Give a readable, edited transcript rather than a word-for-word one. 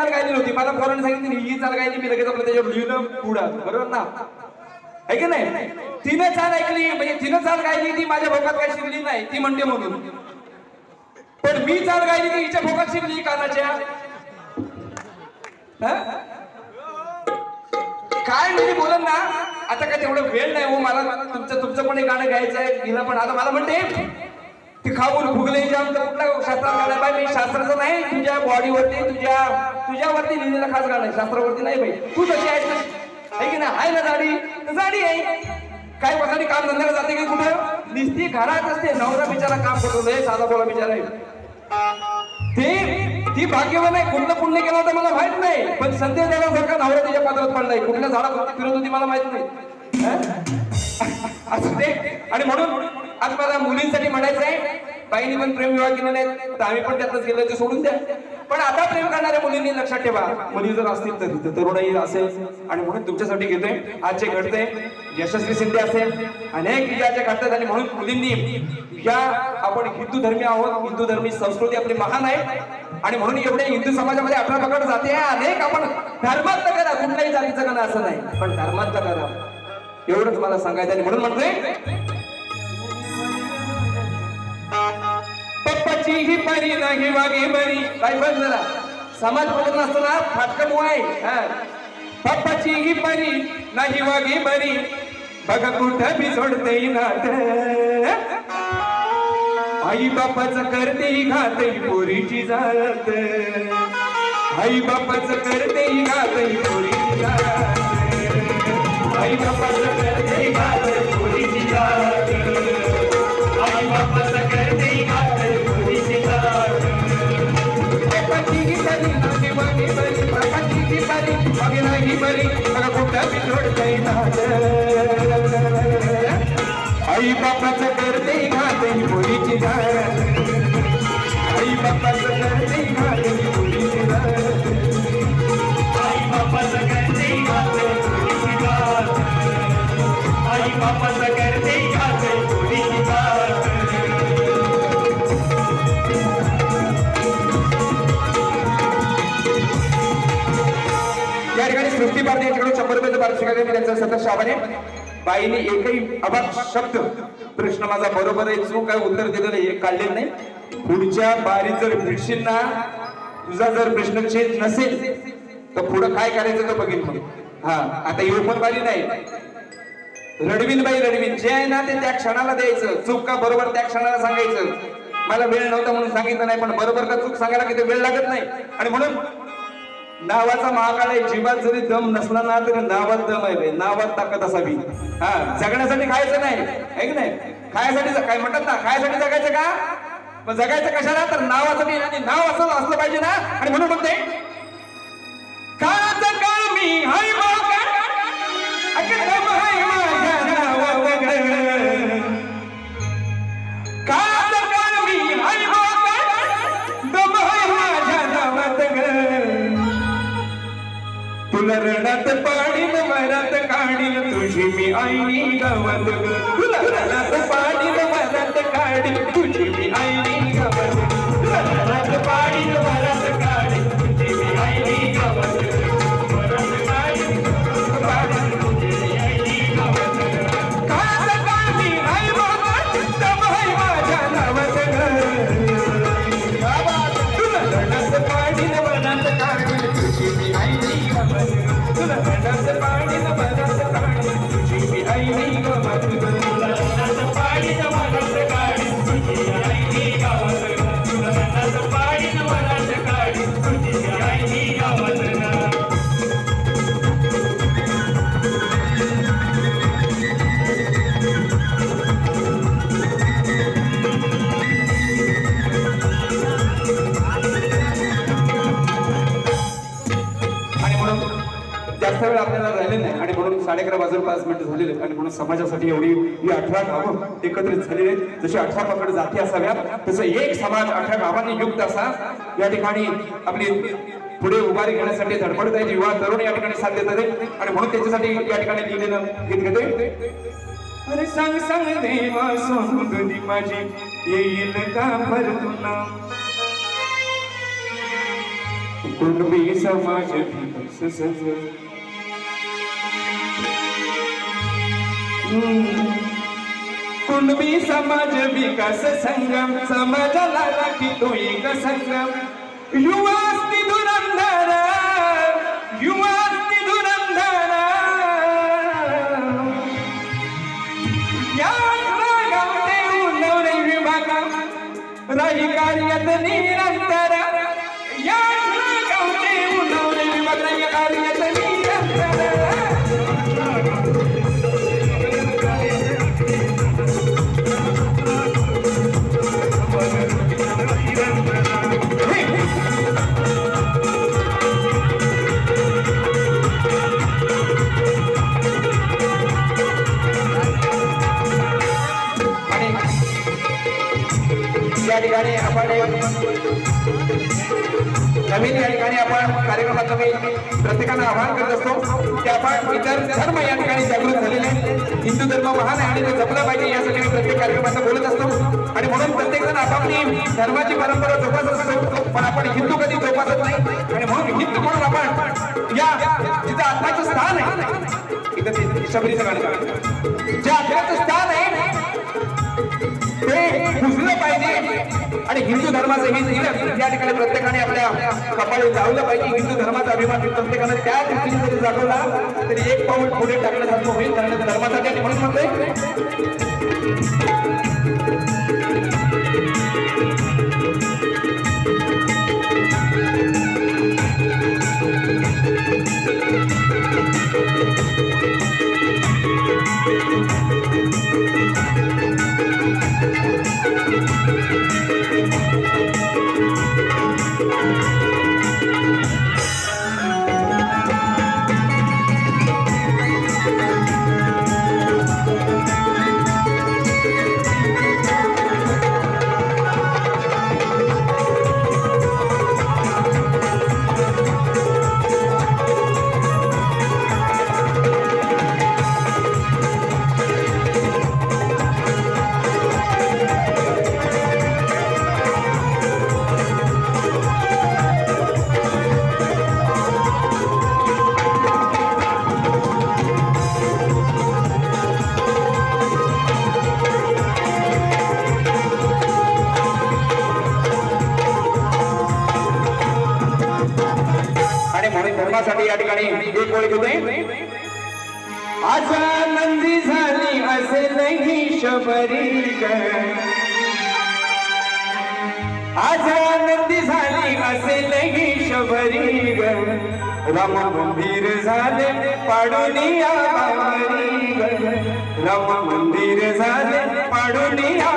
चाल गायली नव्हती, मला पोरांनी सांगितली ही चाल गायली, मी लगेच आपलं त्याच्यावर लिहिलं पुढं, बरोबर ना? आहे की नाही? तिनं चाल ऐकली म्हणजे तिनं चाल गायली, ती माझ्या भोकात काही शिरली नाही, ती म्हणते म्हणून. पण मी चाल गायली ती हिच्या भोकात शिरली कानाच्या. काय म्हणजे बोलन ना, आता काय तेवढं वेळ नाही हो मला, तुमचं पण एक गाणं गायचं आहे तिला. पण आता मला म्हणते ती खाऊन फुगले जाम तर कुठला शास्त्रात गाणं बाई, मी शास्त्राचं नाही, तुझ्या बॉडीवरती तुझ्यावरती लिहिलेलं खास गाणं आहे, शास्त्रावरती नाही बाई. तू तशी आहे की नाही? आहे ना जाडी तर जाडी आहे. काय पसाडी काम धंद्याला जाते की कुठं? निस्ती घरात असते. नवरा बिचारा काम करतो, लय साधा बोला बिचारा आहे. ती भाग्यवान आहे. कुठलं पुण्य केलं होतं मला माहित नाही, पण संदेश देण्यासारखा नवरा तिच्या पात्रात पडलाय. कुठल्या झाडात फिरत होती मला माहित नाही. असं ते. आणि म्हणून आज मला मुलींसाठी म्हणायचं आहे, बाईंनी पण प्रेम विवाह केले नाहीत तर आम्ही पण त्यातच गेलो ते सोडून द्या. पण आता प्रेम करणाऱ्या मुलींनी लक्षात ठेवा, मुली जर असतील तर तरुणाई असेल. आणि म्हणून तुमच्यासाठी घेतोय. आज जे घडतंय यशस्वी शिंदे असेल, अनेक विजयाचे घडतात. आणि म्हणून मुलींनी या आपण हिंदू धर्मी आहोत, हिंदू धर्मी संस्कृती आपली महान आहे. आणि म्हणून एवढे हिंदू समाजामध्ये 18 पकड जाते आहे. अनेक आपण धर्मात करा, कुठल्याही जातीचं करा असं नाही, पण धर्मात करा, एवढंच मला सांगायचं. आणि म्हणून म्हणतोय पप्पाची ही परी नाही वागे बरी. काय बघ जरा समाज बोलत नसतो ना, फाटकन आहे. पप्पाची ही परी नाही वागे बरी, बघा कुठं बी सोडते नाट. आई बापाचं करते घात पोरीची जात, आई बापाचं करते घात पोरीची जात, आई बापाचं करते घात पोरीची जात, आई बापाचं करते घात पोरीची जात. पप्पाची ही परी नाही वागे बरी, पप्पाची ही परी वागे नाही बरी, बघा कुठं बी सोडते नाट. आई बापाचं करते घात पोरीची जात, आई बापाचं करते घात पोरीची जात, आई बापाचं करते घात पोरीची जात, आई बापाचं करते घात पोरीची जात. या ठिकाणी सृष्टी पारधी यांच्याकडून 100 रुपयाचं पारितोषिक आहे. त्यांचं सतत शाबाने. बाईने एकही अभाग शब्द प्रश्न माझा बरोबर आहे चूक काय उत्तर दिलेलं हे काढलेलं नाही. पुढच्या बारीत जर भिडशील ना, तुझा जर प्रश्नछेद नसेल तर पुढं काय करायचं तर बघीन मग. हा आता ही ओपन बारी नाही, रडवीन बाई रडवीन. जे आहे ना ते त्या क्षणाला द्यायचं. चूक का बरोबर त्या क्षणाला सांगायचं. मला वेळ नव्हता म्हणून सांगितलं नाही, पण बरोबर का चूक सांगायला किती वेळ लागत नाही. आणि म्हणून नावाचा महाकाळ आहे. जीवात जरी दम नसला ना तरी नावात दम आहे, नावात ताकद असावी. हा जगण्यासाठी खायचं नाही, आहे की नाही? खायसाठी काय म्हणतात ना, खायसाठी जगायचं का? मग जगायचं कशाला? तर नावासाठी. आणि नाव असलं पाहिजे ना. आणि म्हणून म्हणते काळाचं काळ मी हाय बघा, दम हाय माझ्या नावात ग. काळाचं काळ मी हाय बघा, दम हाय माझ्या नावात ग. तुला रणात पाडीन वरात काढीन, तुझी मी आईनी गावात ग. तुला रणात पाडीन वरात काढीन, तुझी मी आईनी गावात ग. तुला रणात पाडीन वरात काढीन, तुझी मी आईनी गावात ग. वरात काढीन पाडीन, तुझी मी आईनी गावात ग. काळाचं काळ मी हाय बघा, दम हाय माझ्या नावात ग. तुला रणात पाडीन वरात काढीन, तुझी मी आईनी गावात ग. तुला रणात पाडीन वरात काढीन, तुझी मी आईनी गावात ग. तुला रणात पाडीन वरात काढीन, तुझी आईनी गावात ग. तुला रणात पाडीन वरात काढीन, तुझी आईनी गावात ग. जास्त वेळ आपल्याला राहिले नाही. आणि म्हणून 11:30 वाजून 5 मिनिटं झालेले. आणि म्हणून समाजासाठी एवढी ही 18 गावं एकत्रित झालेली आहेत. जशी 18 पकड जाती असाव्यात तसं एक समाज 18 गावांनी युक्त असा या ठिकाणी आपली पुढे उभारी घेण्यासाठी धडपडत आहे. युवा तरुण या ठिकाणी साथ देतात. आणि म्हणून त्याच्यासाठी या ठिकाणी लिहिलेलं गीत घेतोय. अरे सांग सांग देवा सोनुदी माझी येईल का परतुना, कुणबी समाज विकास संघ कुणबी समाज विकास संघ समाजाला राखी तो एक संघ युवा अस्ति धुरंधर युवा अस्ति धुरंधर या गावते उन्नवरे विभागा राही कार्यत निरंतर या गावते उन्नवरे विभाग राही कार्यत निरंतर या ठिकाणी आपण नवीन या ठिकाणी आपण कार्यक्रमात प्रत्येकानं आवाहन करत असतो की आपण इतर धर्म या ठिकाणी जागृत झालेले हिंदू धर्म महान आहे आणि ते जपला पाहिजे यासाठी मी प्रत्येक कार्यक्रमात बोलत असतो आणि म्हणून प्रत्येक जण आपापली धर्माची परंपरा जोपासत असतो पण आपण हिंदू कधी जोपासत नाही आणि म्हणून हिंदू म्हणून आपण या जिथं आत्म्याचं स्थान आहे इथं शबरीचं गाणं जे आत्म्याचं स्थान आहे ते पुजलं पाहिजे आणि हिंदू धर्माचं हे तिलक या ठिकाणी प्रत्येकाने आपल्या कपाळी लावलं पाहिजे हिंदू धर्माचा अभिमान प्रत्येकाने त्या दृष्टीने जरी जागवला तरी एक पाऊल पुढे टाकण्यासारखं होईल कारण धर्मासाठी आणि म्हणून म्हणतोय धर्मासाठी या ठिकाणी एक ओळ घेतोय आज आनंदी झाली असे नाही शबरी ग आज आनंदी झाली असे नाही शबरी ग राम मंदिर झाले पाडून या बावरी ग राम मंदिर झाले पाडून या